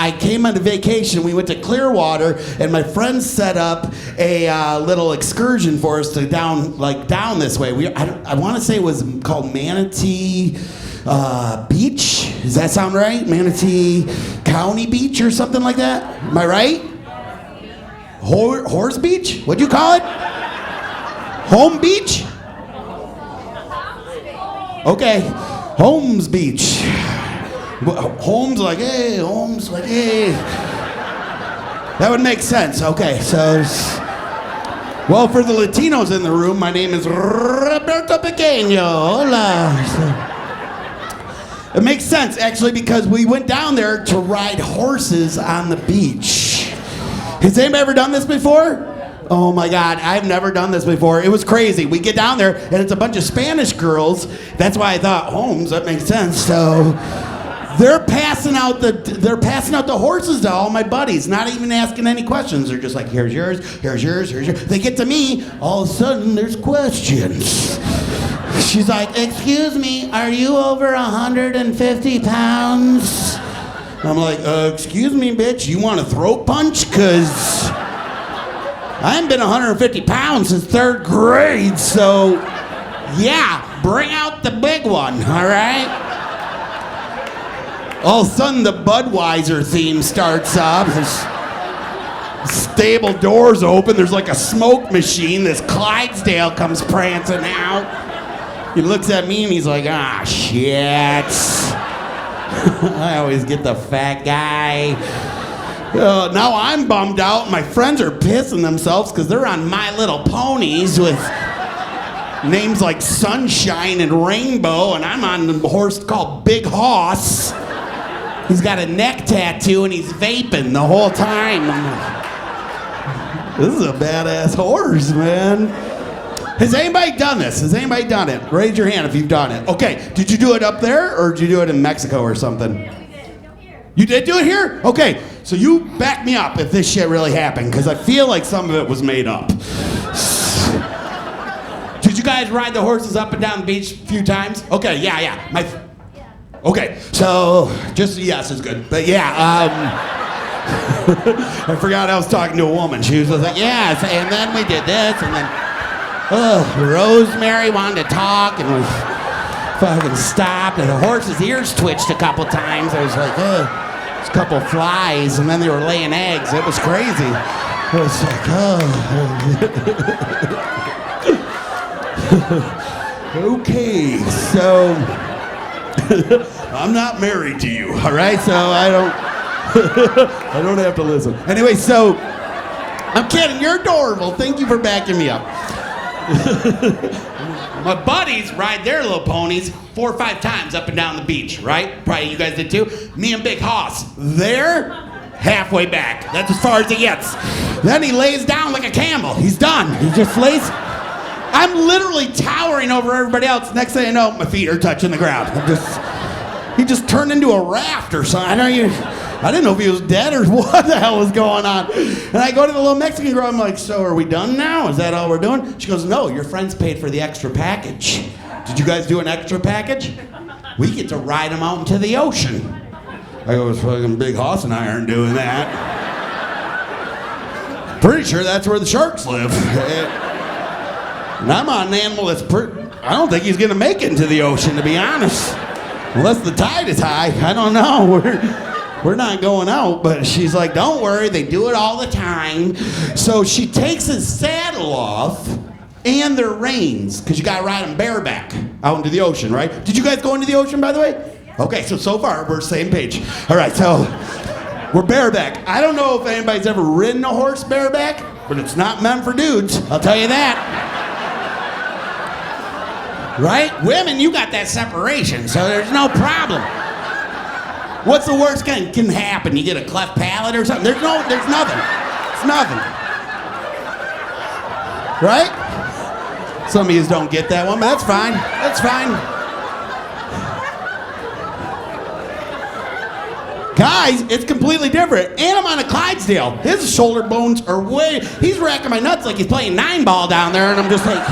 I came on a vacation. We went to Clearwater, and my friends set up a little excursion for us to down this way. I want to say it was called Manatee Beach. Does that sound right? Manatee County Beach or something like that? Am I right? Horse Beach? What'd you call it? Home Beach? Okay, Holmes Beach. Holmes like, hey, Holmes like, hey. That would make sense. Okay, so, well, for the Latinos in the room, my name is Roberto Pequeño. Hola. It makes sense, actually, because we went down there to ride horses on the beach. Has anybody ever done this before? Oh my God, I've never done this before. It was crazy. We get down there, and it's a bunch of Spanish girls. That's why I thought, Holmes, that makes sense. So they're passing out the horses to all my buddies, not even asking any questions. They're just like, here's yours, here's yours, here's yours. They get to me, all of a sudden, there's questions. She's like, excuse me, are you over 150 pounds? I'm like, excuse me, bitch, you want a throat punch? Because I haven't been 150 pounds since 3rd grade, so yeah, bring out the big one, all right? All of a sudden, the Budweiser theme starts up. There's stable doors open. There's like a smoke machine. This Clydesdale comes prancing out. He looks at me and he's like, ah, shit. I always get the fat guy. Now I'm bummed out. My friends are pissing themselves because they're on My Little Ponies with names like Sunshine and Rainbow, and I'm on a horse called Big Hoss. He's got a neck tattoo and he's vaping the whole time. This is a badass horse, man. Has anybody done this? Has anybody done it? Raise your hand if you've done it. Okay, did you do it up there or did you do it in Mexico or something? You did do it here? Okay, so you back me up if this shit really happened, because I feel like some of it was made up. Did you guys ride the horses up and down the beach a few times? Okay, yeah. Okay, so just yes is good. But yeah, I forgot I was talking to a woman. She was like, yes, and then we did this, and then Rosemary wanted to talk, and we fucking stopped, and the horse's ears twitched a couple times. I was like, there's a couple flies, and then they were laying eggs. It was crazy. I was like, okay, so I'm not married to you, all right? So I don't have to listen. Anyway, so I'm kidding. You're adorable. Thank you for backing me up. My buddies ride their little ponies 4 or 5 times up and down the beach, right? Probably you guys did too. Me and Big Hoss, they're halfway back. That's as far as he gets. Then he lays down like a camel. He's done. He just lays. I'm literally towering over everybody else. Next thing I know, my feet are touching the ground. He just turned into a raft or something. I didn't know if he was dead or what the hell was going on. And I go to the little Mexican girl, I'm like, so are we done now? Is that all we're doing? She goes, no, your friends paid for the extra package. Did you guys do an extra package? We get to ride them out into the ocean. I go, fucking Big Hoss and I aren't doing that. Pretty sure that's where the sharks live. And I'm on an animal that's I don't think he's gonna make it into the ocean, to be honest. Unless the tide is high, I don't know. We're not going out, but she's like, don't worry, they do it all the time. So she takes his saddle off and their reins, because you gotta ride them bareback out into the ocean, right? Did you guys go into the ocean, by the way? Okay, so far, we're same page. All right, so we're bareback. I don't know if anybody's ever ridden a horse bareback, but it's not meant for dudes, I'll tell you that. Right? Women, you got that separation, so there's no problem. What's the worst can happen? You get a cleft palate or something? There's nothing. It's nothing. Right? Some of you don't get that one, but that's fine. That's fine. Guys, it's completely different. And I'm on a Clydesdale. His shoulder bones are he's racking my nuts like he's playing 9-ball down there, and I'm just like...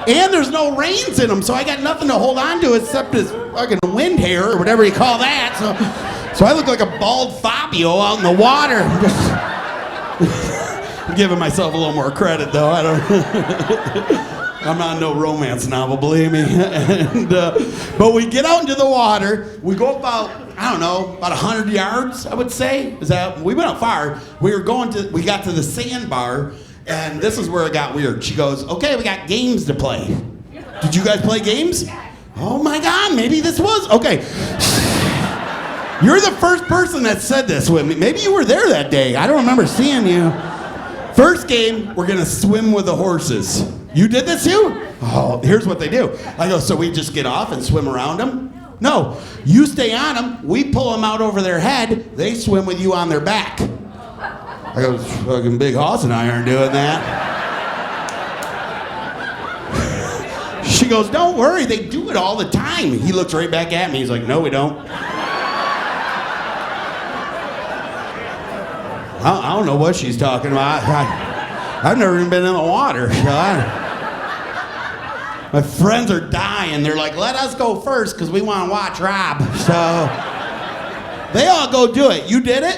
And there's no reins in him, so I got nothing to hold on to except his fucking wind hair or whatever you call that. So So I look like a bald Fabio out in the water. I'm giving myself a little more credit, though. I'm not no romance novel, believe me. But we get out into the water. We go about, I don't know, about 100 yards, I would say. We went out far. We got to the sandbar, and this is where it got weird. She goes, okay, we got games to play. Did you guys play games? Oh my God, maybe this was, okay. You're the first person that said this with me. Maybe you were there that day. I don't remember seeing you. First game, we're gonna swim with the horses. You did this too? Oh, here's what they do. I go, so we just get off and swim around them? No, you stay on them, we pull them out over their head, they swim with you on their back. I go, fucking Big Hoss and I aren't doing that. She goes, don't worry, they do it all the time. He looks right back at me, he's like, no, we don't. I don't know what she's talking about. I've never even been in the water. My friends are dying. They're like, let us go first because we want to watch Rob. So they all go do it. You did it?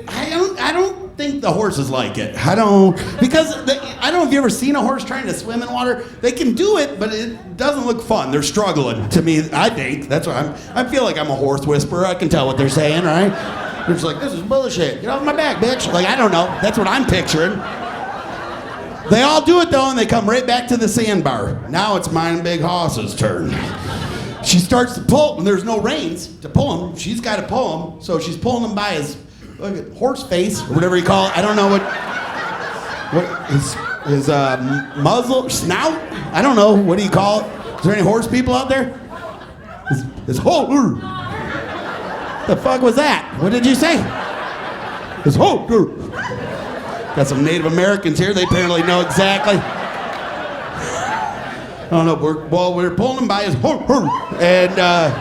I don't think the horses like it. I don't know if you ever seen a horse trying to swim in water. They can do it, but it doesn't look fun. They're struggling to me, I think. That's what I feel like I'm a horse whisperer. I can tell what they're saying, right? They're just like, this is bullshit. Get off my back, bitch. Like, I don't know. That's what I'm picturing. They all do it, though, and they come right back to the sandbar. Now it's mine and Big Hoss's turn. She starts to pull, and there's no reins to pull him. She's got to pull him, so she's pulling him by his horse face, or whatever you call it. I don't know what his muzzle, snout? I don't know. What do you call it? Is there any horse people out there? His whole... The fuck was that? What did you say? His whole... Got some Native Americans here. They apparently know exactly. I don't know. We're pulling him by his and I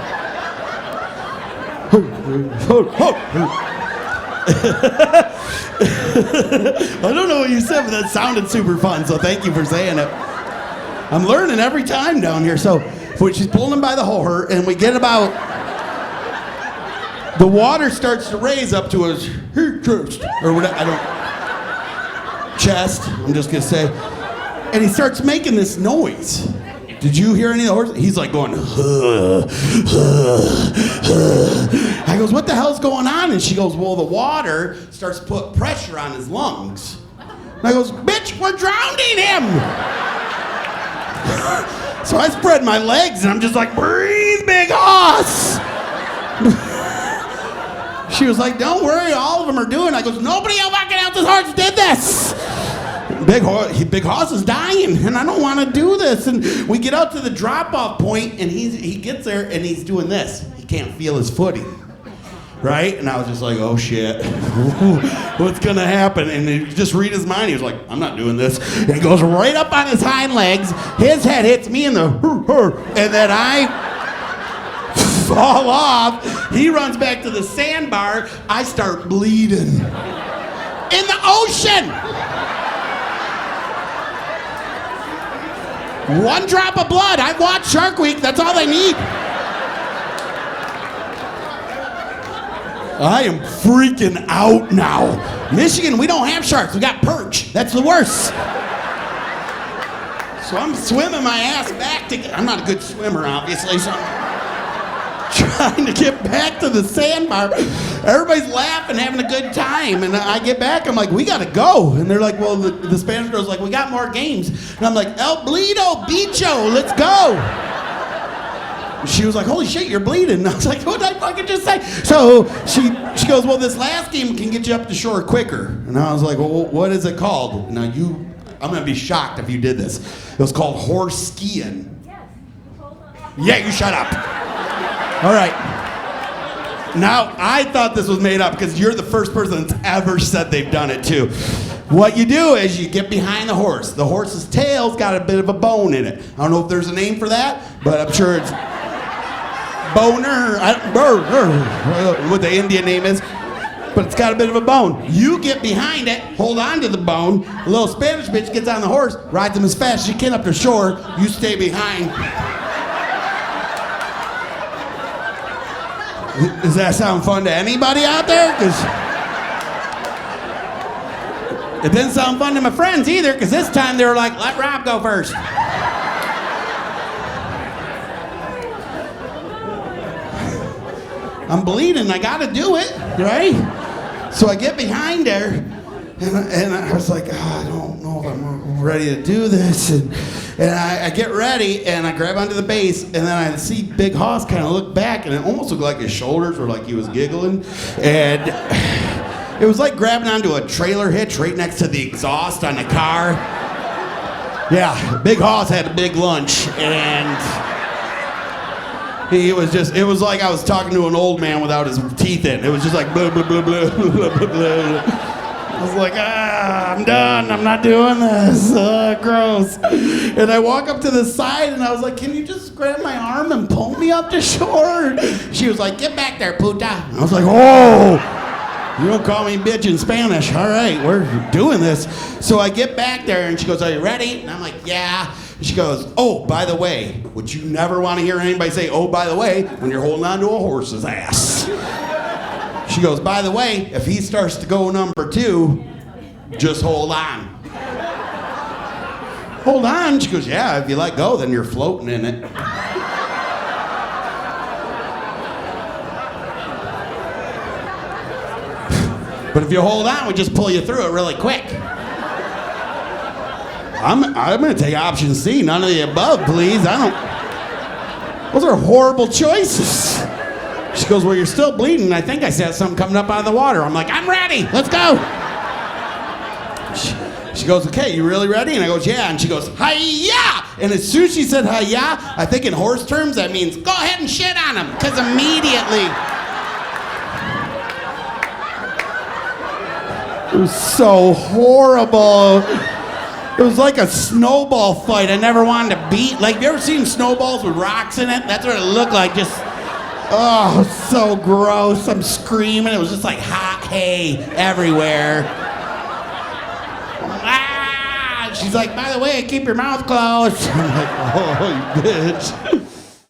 don't know what you said, but that sounded super fun. So thank you for saying it. I'm learning every time down here. So she's pulling him by the and we get about. The water starts to raise up to his chest, or whatever, chest, I'm just gonna say. And he starts making this noise. Did you hear any of the horses? He's like going, I goes, what the hell's going on? And she goes, well, the water starts to put pressure on his lungs. And I goes, bitch, we're drowning him. So I spread my legs and I'm just like, breathe, Big Hoss. She was like, don't worry, all of them are doing it. I goes, nobody fucking else's horse did this. Big Hoss is dying, and I don't want to do this. And we get out to the drop-off point, and he gets there, and he's doing this. He can't feel his footing, right? And I was just like, oh, shit. What's going to happen? And he just read his mind. He was like, I'm not doing this. And he goes right up on his hind legs. His head hits me in the and then I fall off. He runs back to the sandbar. I start bleeding. In the ocean! One drop of blood. I've watched Shark Week. That's all they need. I am freaking out now. Michigan, we don't have sharks. We got perch. That's the worst. So I'm swimming my ass back to... I'm not a good swimmer, obviously, so I'm trying to get back to the sandbar. Everybody's laughing, having a good time. And I get back, I'm like, we gotta go. And they're like, well, the Spanish girl's like, we got more games. And I'm like, El Bleedo, Bicho, let's go. And she was like, holy shit, you're bleeding. And I was like, what did I fucking just say? So she goes, well, this last game can get you up to shore quicker. And I was like, well, what is it called? Now I'm gonna be shocked if you did this. It was called horse skiing. Yeah, you shut up. All right. Now, I thought this was made up because you're the first person that's ever said they've done it too. What you do is you get behind the horse. The horse's tail's got a bit of a bone in it. I don't know if there's a name for that, but I'm sure it's boner, what the Indian name is, but it's got a bit of a bone. You get behind it, hold on to the bone, a little Spanish bitch gets on the horse, rides him as fast as she can up to shore, you stay behind. Does that sound fun to anybody out there? Because it didn't sound fun to my friends either, because this time they were like, let Rob go first. I'm bleeding, I gotta do it, right? So I get behind her, and I was like, I don't know if I'm ready to do this. And I get ready, and I grab onto the base, and then I see Big Hoss kind of look back, and it almost looked like his shoulders were like he was giggling. And it was like grabbing onto a trailer hitch right next to the exhaust on the car. Yeah, Big Hoss had a big lunch, and it was like I was talking to an old man without his teeth in. It was just like blah, blah, blah, blah, blah, blah, blah. I was like, I'm done. I'm not doing this. Gross. And I walk up to the side, and I was like, can you just grab my arm and pull me up to shore? She was like, get back there, puta. I was like, oh. You don't call me bitch in Spanish. All right, we're doing this. So I get back there, and she goes, are you ready? And I'm like, yeah. And she goes, oh, by the way, would you never want to hear anybody say, oh, by the way, when you're holding on to a horse's ass? She goes, by the way, if he starts to go number 2, just hold on. Hold on? She goes, yeah, if you let go, then you're floating in it. But if you hold on, we just pull you through it really quick. I'm going to take option C, none of the above, please. Those are horrible choices. She goes, well, you're still bleeding. I think I said something coming up out of the water. I'm like, I'm ready. Let's go. She goes, okay, you really ready? And I goes, yeah. And she goes, hi-ya! And as soon as she said hi-ya, I think in horse terms that means go ahead and shit on him. Because immediately... It was so horrible. It was like a snowball fight I never wanted to beat. Like, have you ever seen snowballs with rocks in it? That's what it looked like. Just, oh, so gross. I'm screaming. It was just like hot hay everywhere. Ah! She's like, by the way, keep your mouth closed. I'm like, oh, you bitch.